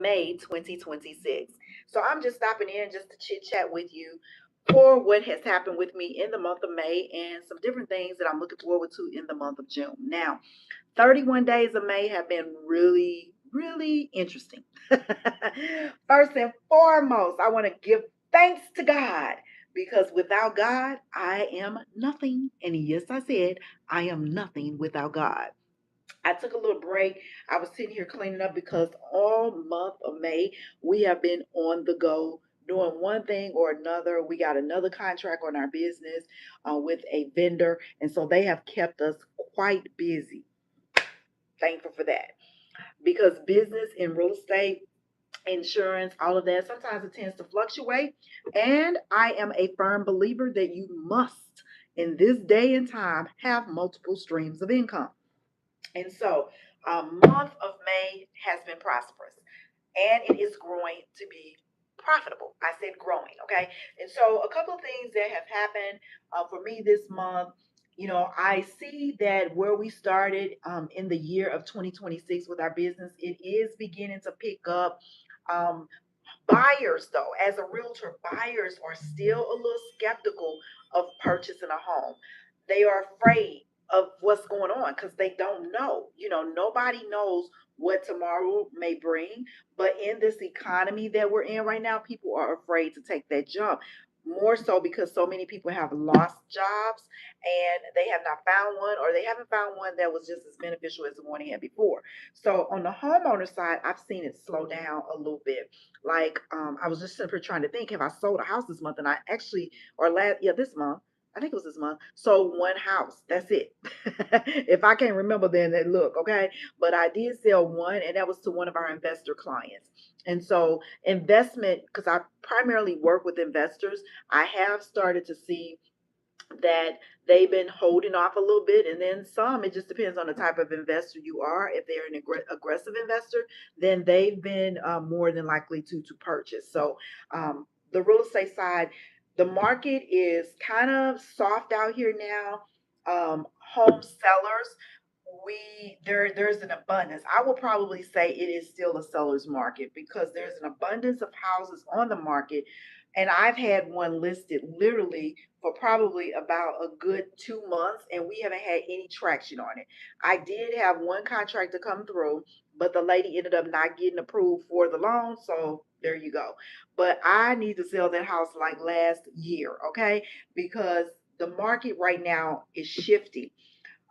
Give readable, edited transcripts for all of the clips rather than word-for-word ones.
May 2026. So I'm just stopping in just to chit chat with you for what has happened with me in the month of May and some different things that I'm looking forward to in the month of June. Now, 31 days of May have been really, really interesting. First and foremost, I want to give thanks to God because without God, I am nothing. And yes, I said I am nothing without God. I took a little break. I was sitting here cleaning up because all month of May we have been on the go doing one thing or another. We got another contract on our business with a vendor, and so they have kept us quite busy. Thankful for that because business in real estate, insurance, all of that, sometimes it tends to fluctuate. And I am a firm believer that you must, in this day and time, have multiple streams of income. And so, month of May has been prosperous and it is growing to be profitable. I said growing, okay? And so, a couple of things that have happened for me this month. I see that where we started in the year of 2026 with our business, it is beginning to pick up. Um, Buyers, though, as a realtor, buyers are still a little skeptical of purchasing a home. They are afraid of what's going on because they don't know. Nobody knows what tomorrow may bring. But in this economy that we're in right now, people are afraid to take that jump. More so because so many people have lost jobs and they have not found one, or they haven't found one that was just as beneficial as the one they had before. So on the homeowner side, I've seen it slow down a little bit. Like, I was just simply trying to think, have I sold a house this month? And I actually, or last, yeah, this month, I think it was this month, sold one house. That's it. If I can't remember, then look, okay. But I did sell one, and that was to one of our investor clients. And so, investment, because I primarily work with investors, I have started to see that they've been holding off a little bit, and then some. It just depends on the type of investor you are. If they're an aggressive investor, then they've been more than likely to purchase. So the real estate side, the market is kind of soft out here now. Home sellers, there's an abundance. I will probably say it is still a seller's market because there's an abundance of houses on the market, and I've had one listed literally for probably about a good 2 months, and we haven't had any traction on it. I did have one contractor come through, but the lady ended up not getting approved for the loan. So there you go. But I need to sell that house like last year, okay? Because the market right now is shifting.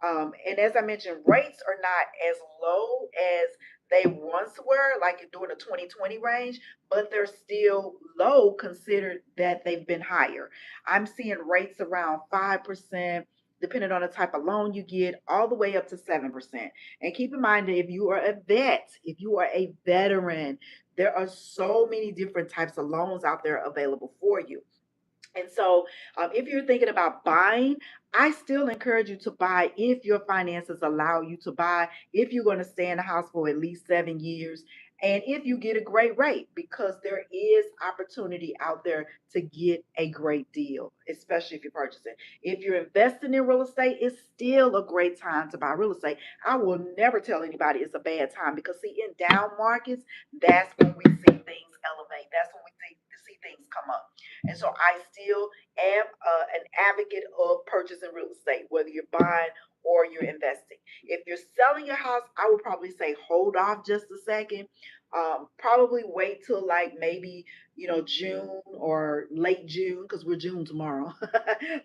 And as I mentioned, rates are not as low as they once were, like during the 2020 range, but they're still low considered that they've been higher. I'm seeing rates around 5%, depending on the type of loan you get, all the way up to 7%. And keep in mind that if you are a vet, if you are a veteran, there are so many different types of loans out there available for you. And so, if you're thinking about buying, I still encourage you to buy if your finances allow you to buy, if you're going to stay in the house for at least 7 years, and if you get a great rate, because there is opportunity out there to get a great deal, especially if you're purchasing. If you're investing in real estate, it's still a great time to buy real estate. I will never tell anybody it's a bad time because, see, in down markets, that's when we see things elevate. That's when we see things come up. And so I still am an advocate of purchasing real estate, whether you're buying or you're investing. If you're selling your house, I would probably say hold off just a second. Probably wait till like maybe June or late June, because we're June tomorrow.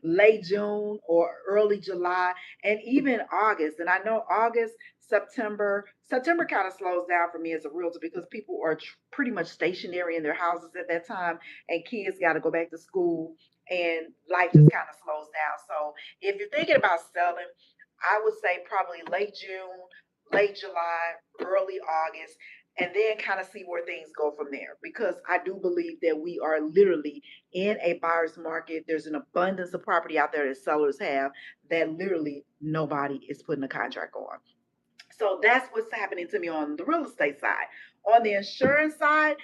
Late June or early July, and even August. And I know August, September kind of slows down for me as a realtor because people are pretty much stationary in their houses at that time, and kids got to go back to school, and life just kind of slows down. So if you're thinking about selling, I would say probably late June, late July, early August, and then kind of see where things go from there. Because I do believe that we are literally in a buyer's market. There's an abundance of property out there that sellers have that literally nobody is putting a contract on. So that's what's happening to me on the real estate side. On the insurance side,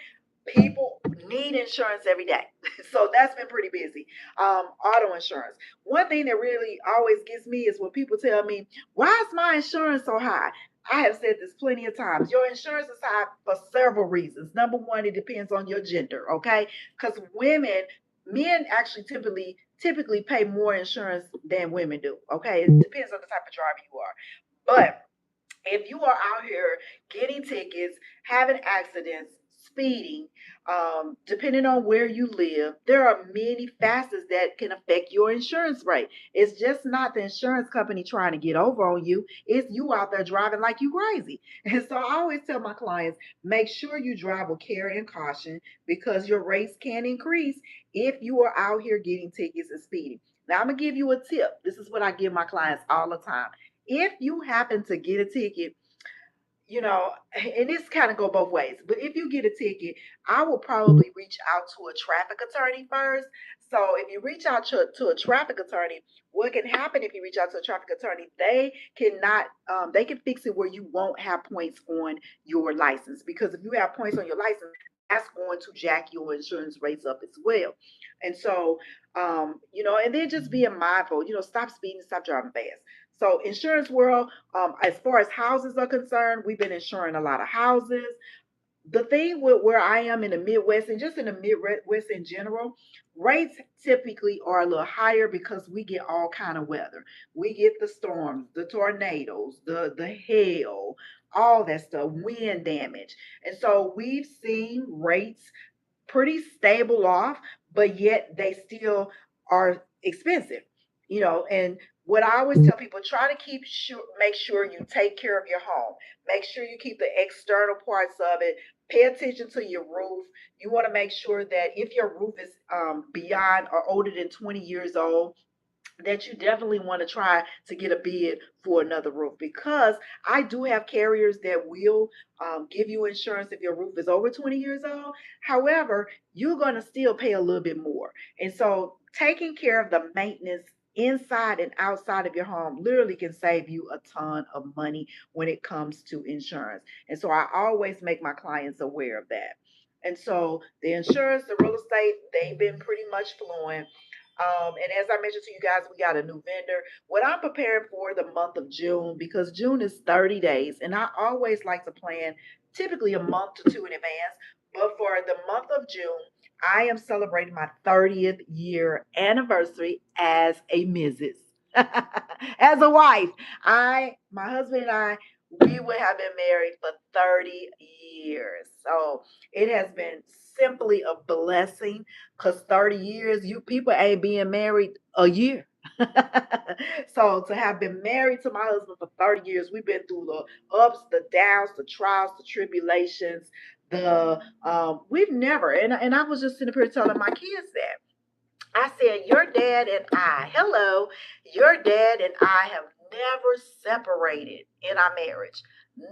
people need insurance every day. So that's been pretty busy. Auto insurance. One thing that really always gets me is when people tell me, why is my insurance so high? I have said this plenty of times. Your insurance is high for several reasons. Number one, it depends on your gender, okay? Because men actually typically pay more insurance than women do, okay? It depends on the type of driver you are. But if you are out here getting tickets, having accidents, speeding, depending on where you live, there are many facets that can affect your insurance rate. It's just not the insurance company trying to get over on you, it's you out there driving like you crazy. And so I always tell my clients, make sure you drive with care and caution because your rates can increase if you are out here getting tickets and speeding. Now, I'm going to give you a tip. This is what I give my clients all the time. If you happen to get a ticket, and this kind of go both ways, but if you get a ticket, I will probably reach out to a traffic attorney first. So if you reach out to a traffic attorney, what can happen if you reach out to a traffic attorney? They can fix it where you won't have points on your license, because if you have points on your license, that's going to jack your insurance rates up as well. And so, and then just being mindful, stop speeding, stop driving fast. So insurance world, as far as houses are concerned, we've been insuring a lot of houses. The thing with where I am in the Midwest and just in the Midwest in general, rates typically are a little higher because we get all kind of weather. We get the storms, the tornadoes, the hail, all that stuff, wind damage. And so we've seen rates pretty stable off, but yet they still are expensive, and what I always tell people, try to make sure you take care of your home. Make sure you keep the external parts of it. Pay attention to your roof. You want to make sure that if your roof is beyond or older than 20 years old, that you definitely want to try to get a bid for another roof, because I do have carriers that will give you insurance if your roof is over 20 years old. However, you're going to still pay a little bit more. And so taking care of the maintenance inside and outside of your home literally can save you a ton of money when it comes to insurance. And so I always make my clients aware of that. And so the insurance, the real estate, they've been pretty much flowing. And as I mentioned to you guys, we got a new vendor. What I'm preparing for the month of June, because June is 30 days, and I always like to plan typically a month to two in advance. But for the month of June, I am celebrating my 30th year anniversary as a Mrs. As a wife. My husband and I, we would have been married for 30 years. So it has been simply a blessing, because 30 years, you people ain't being married a year. So to have been married to my husband for 30 years, we've been through the ups, the downs, the trials, the tribulations. We've never, and I was just sitting here telling my kids that. I said, your dad and I, hello, your dad and I have never separated in our marriage.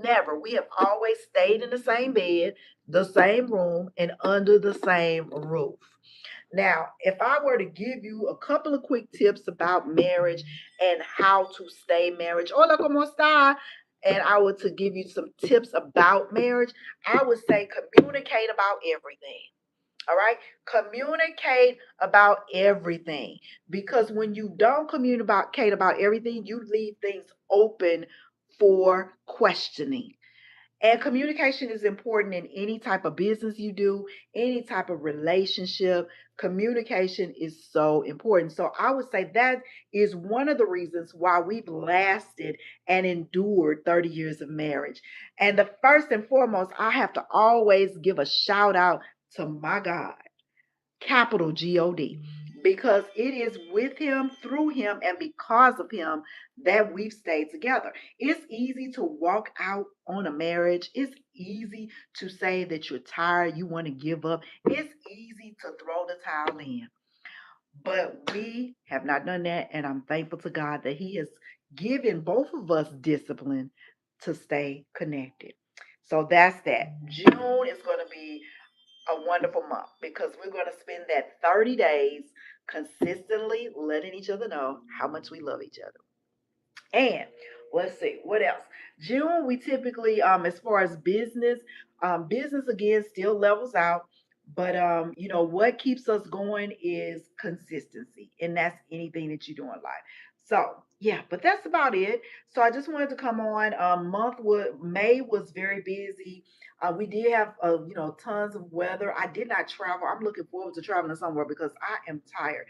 Never. We have always stayed in the same bed, the same room, and under the same roof. Now, if I were to give you a couple of quick tips about marriage and how to stay marriage, hola, ¿cómo está? And I were to give you some tips about marriage, I would say communicate about everything. All right. Communicate about everything. Because when you don't communicate about everything, you leave things open for questioning. And communication is important in any type of business you do, any type of relationship. Communication is so important. So I would say that is one of the reasons why we've lasted and endured 30 years of marriage. And the first and foremost, I have to always give a shout out to my God, capital God, because it is with him, through him, and because of him that we've stayed together. It's easy to walk out on a marriage. It's easy to say that you're tired, you want to give up. It's easy to throw the towel in. But we have not done that, and I'm thankful to God that he has given both of us discipline to stay connected. So that's that. June is going to be a wonderful month because we're going to spend that 30 days consistently letting each other know how much we love each other. And let's see what else. June, we typically, as far as business again still levels out. But what keeps us going is consistency, and that's anything that you do in life. So Yeah, but that's about it. So I just wanted to come on. May was very busy. We did have tons of weather. I did not travel. I'm looking forward to traveling somewhere because I am tired.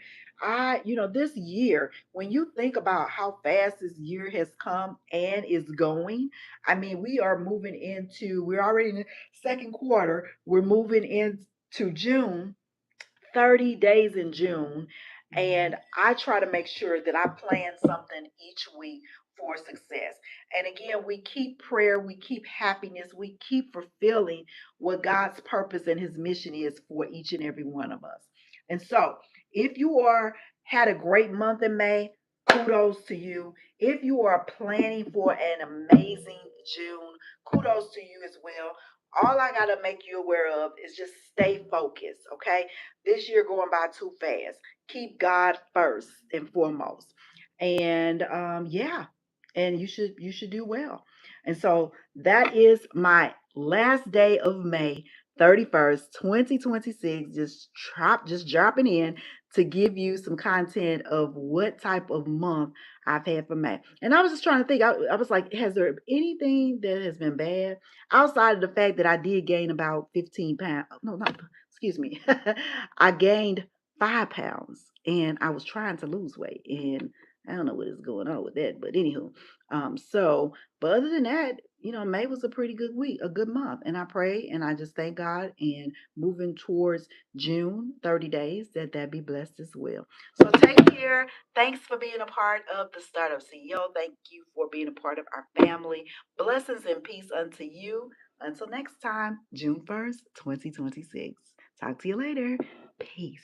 This year, when you think about how fast this year has come and is going, I mean, we're already in the second quarter. We're moving into June, 30 days in June, and I try to make sure that I plan something each week for success. And again, we keep prayer, we keep happiness, we keep fulfilling what God's purpose and his mission is for each and every one of us. And so, if you are had a great month in May, kudos to you. If you are planning for an amazing June, kudos to you as well. All I got to make you aware of is just stay focused, okay? This year going by too fast. Keep God first and foremost. And yeah, and you should do well. And so that is my last day of May 31st, 2026. Just dropping in to give you some content of what type of month I've had for May. And I was just trying to think. I was like, has there anything that has been bad outside of the fact that I did gain about 15 pounds? No, not excuse me. I gained 5 pounds and I was trying to lose weight. And I don't know what is going on with that. But anywho, but other than that, May was a pretty good week, a good month. And I pray and I just thank God and moving towards June, 30 days, that be blessed as well. So take care. Thanks for being a part of the Startup CEO. Thank you for being a part of our family. Blessings and peace unto you. Until next time, June 1st, 2026. Talk to you later. Peace.